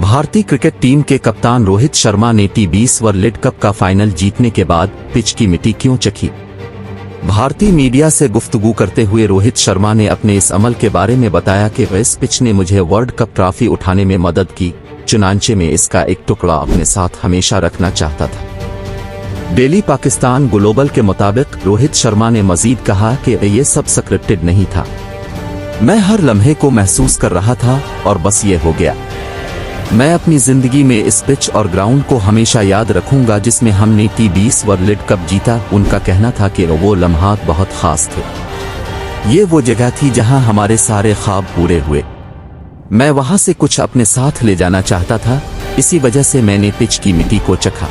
भारतीय cricket team के कप्तान रोहित शर्मा ने T20 वर्ल्ड कप का फाइनल जीतने के बाद पिच की मिट्टी क्यों चखी। भारतीय मीडिया से गुफ्तगू करते हुए रोहित शर्मा ने अपने इस अमल के बारे में बताया कि इस पिच ने मुझे वर्ल्ड कप ट्रॉफी उठाने में मदद की, चुनांचे में इसका एक टुकड़ा अपने साथ हमेशा रखना चाहता था। डेली पाकिस्तान ग्लोबल के मुताबिक रोहित शर्मा ने मजीद कहा कि ये सब स्क्रिप्टेड नहीं था, मैं हर लम्हे को महसूस कर रहा था और बस ये हो गया। मैं अपनी जिंदगी में इस पिच और ग्राउंड को हमेशा याद रखूंगा जिसमें हमने T20 वर्ल्ड कप जीता। उनका कहना था कि वो लम्हात बहुत खास थे, ये वो जगह थी जहां हमारे सारे ख्वाब पूरे हुए। मैं वहां से कुछ अपने साथ ले जाना चाहता था, इसी वजह से मैंने पिच की मिट्टी को चखा।